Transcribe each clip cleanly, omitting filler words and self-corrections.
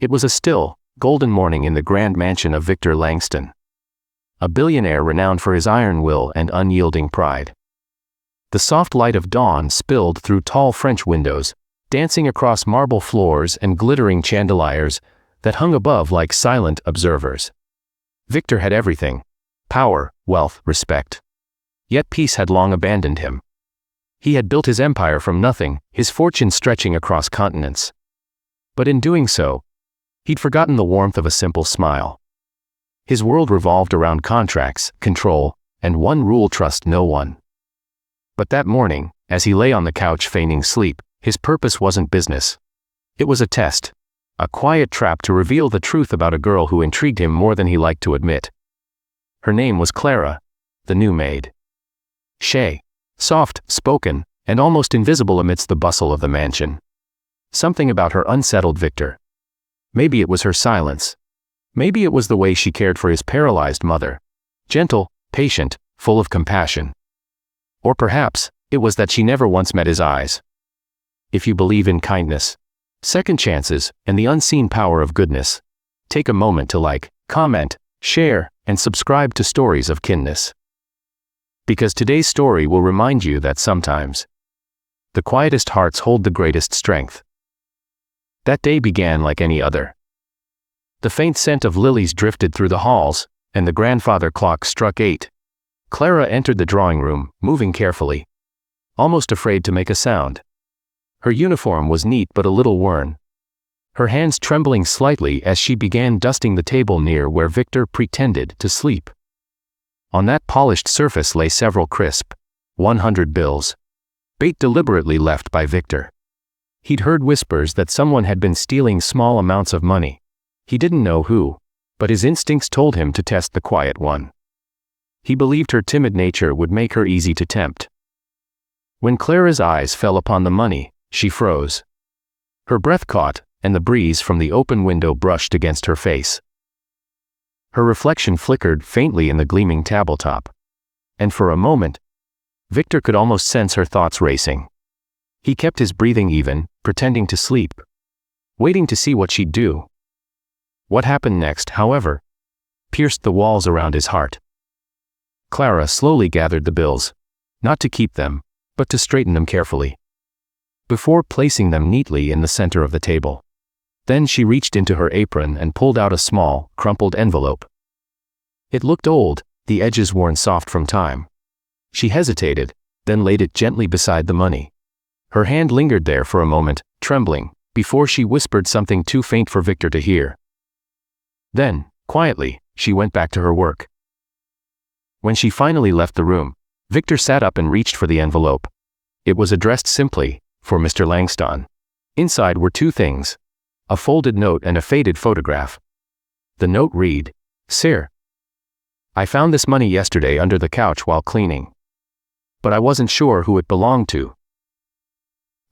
It was a still, golden morning in the grand mansion of Victor Langston, a billionaire renowned for his iron will and unyielding pride. The soft light of dawn spilled through tall French windows, dancing across marble floors and glittering chandeliers that hung above like silent observers. Victor had everything: power, wealth, respect. Yet peace had long abandoned him. He had built his empire from nothing, his fortune stretching across continents. But in doing so, he'd forgotten the warmth of a simple smile. His world revolved around contracts, control, and one rule: trust no one. But that morning, as he lay on the couch feigning sleep, his purpose wasn't business. It was a test, a quiet trap to reveal the truth about a girl who intrigued him more than he liked to admit. Her name was Clara, the new maid. She, soft, spoken, and almost invisible amidst the bustle of the mansion. Something about her unsettled Victor. Maybe it was her silence. Maybe it was the way she cared for his paralyzed mother. Gentle, patient, full of compassion. Or perhaps, it was that she never once met his eyes. If you believe in kindness, second chances, and the unseen power of goodness, take a moment to like, comment, share, and subscribe to Stories of Kindness. Because today's story will remind you that sometimes, the quietest hearts hold the greatest strength. That day began like any other. The faint scent of lilies drifted through the halls, and the grandfather clock struck 8. Clara entered the drawing room, moving carefully, almost afraid to make a sound. Her uniform was neat but a little worn, her hands trembling slightly as she began dusting the table near where Victor pretended to sleep. On that polished surface lay several crisp 100 bills, bait deliberately left by Victor. He'd heard whispers that someone had been stealing small amounts of money. He didn't know who, but his instincts told him to test the quiet one. He believed her timid nature would make her easy to tempt. When Clara's eyes fell upon the money, she froze. Her breath caught, and the breeze from the open window brushed against her face. Her reflection flickered faintly in the gleaming tabletop. And for a moment, Victor could almost sense her thoughts racing. He kept his breathing even, pretending to sleep, waiting to see what she'd do. What happened next, however, pierced the walls around his heart. Clara slowly gathered the bills, not to keep them, but to straighten them carefully, before placing them neatly in the center of the table. Then she reached into her apron and pulled out a small, crumpled envelope. It looked old, the edges worn soft from time. She hesitated, then laid it gently beside the money. Her hand lingered there for a moment, trembling, before she whispered something too faint for Victor to hear. Then, quietly, she went back to her work. When she finally left the room, Victor sat up and reached for the envelope. It was addressed simply, for Mr. Langston. Inside were two things: a folded note and a faded photograph. The note read, "Sir, I found this money yesterday under the couch while cleaning, but I wasn't sure who it belonged to.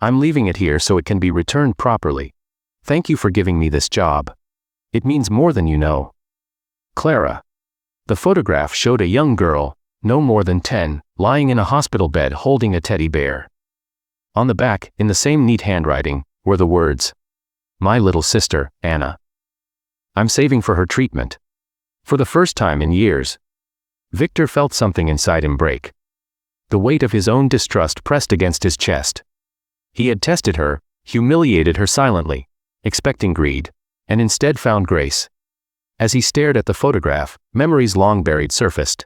I'm leaving it here so it can be returned properly. Thank you for giving me this job. It means more than you know. Clara." The photograph showed a young girl, no more than 10, lying in a hospital bed holding a teddy bear. On the back, in the same neat handwriting, were the words, "My little sister, Anna. I'm saving for her treatment." For the first time in years, Victor felt something inside him break. The weight of his own distrust pressed against his chest. He had tested her, humiliated her silently, expecting greed, and instead found grace. As he stared at the photograph, memories long buried surfaced.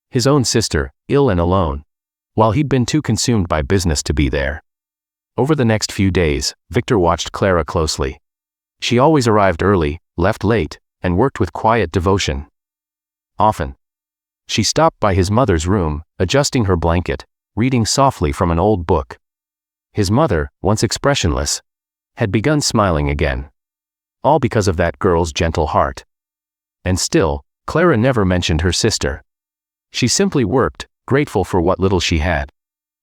His own sister, ill and alone, while he'd been too consumed by business to be there. Over the next few days, Victor watched Clara closely. She always arrived early, left late, and worked with quiet devotion. Often, she stopped by his mother's room, adjusting her blanket, reading softly from an old book. His mother, once expressionless, had begun smiling again. All because of that girl's gentle heart. And still, Clara never mentioned her sister. She simply worked, grateful for what little she had.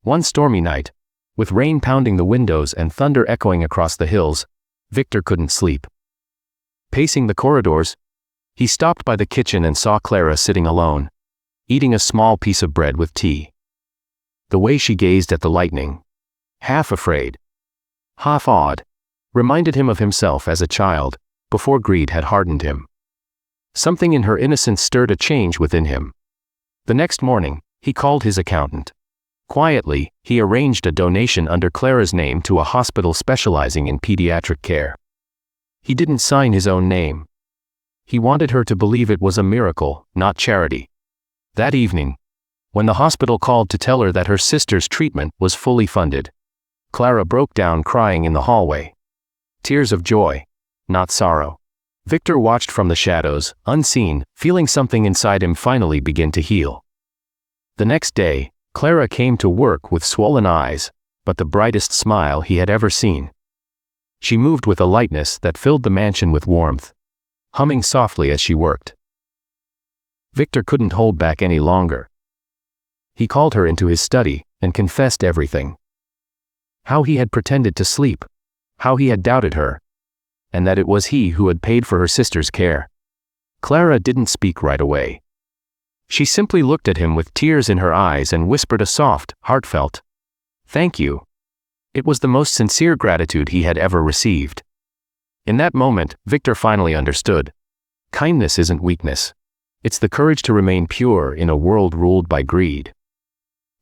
One stormy night, with rain pounding the windows and thunder echoing across the hills, Victor couldn't sleep. Pacing the corridors, he stopped by the kitchen and saw Clara sitting alone, eating a small piece of bread with tea. The way she gazed at the lightning, half afraid, half awed, reminded him of himself as a child, before greed had hardened him. Something in her innocence stirred a change within him. The next morning, he called his accountant. Quietly, he arranged a donation under Clara's name to a hospital specializing in pediatric care. He didn't sign his own name. He wanted her to believe it was a miracle, not charity. That evening, when the hospital called to tell her that her sister's treatment was fully funded, Clara broke down crying in the hallway. Tears of joy, not sorrow. Victor watched from the shadows, unseen, feeling something inside him finally begin to heal. The next day, Clara came to work with swollen eyes, but the brightest smile he had ever seen. She moved with a lightness that filled the mansion with warmth, humming softly as she worked. Victor couldn't hold back any longer. He called her into his study and confessed everything. How he had pretended to sleep, how he had doubted her, and that it was he who had paid for her sister's care. Clara didn't speak right away. She simply looked at him with tears in her eyes and whispered a soft, heartfelt, "Thank you." It was the most sincere gratitude he had ever received. In that moment, Victor finally understood. Kindness isn't weakness. It's the courage to remain pure in a world ruled by greed.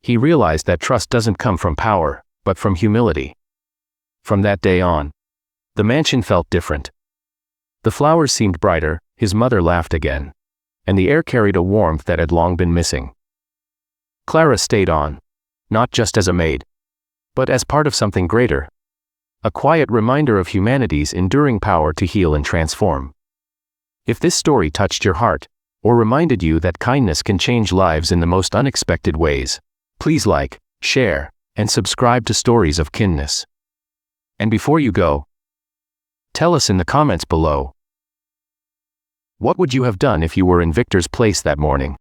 He realized that trust doesn't come from power, but from humility. From that day on, the mansion felt different. The flowers seemed brighter, his mother laughed again, and the air carried a warmth that had long been missing. Clara stayed on, not just as a maid, but as part of something greater. A quiet reminder of humanity's enduring power to heal and transform. If this story touched your heart, or reminded you that kindness can change lives in the most unexpected ways, please like, share, and subscribe to Stories of Kindness. And before you go, tell us in the comments below, what would you have done if you were in Victor's place that morning?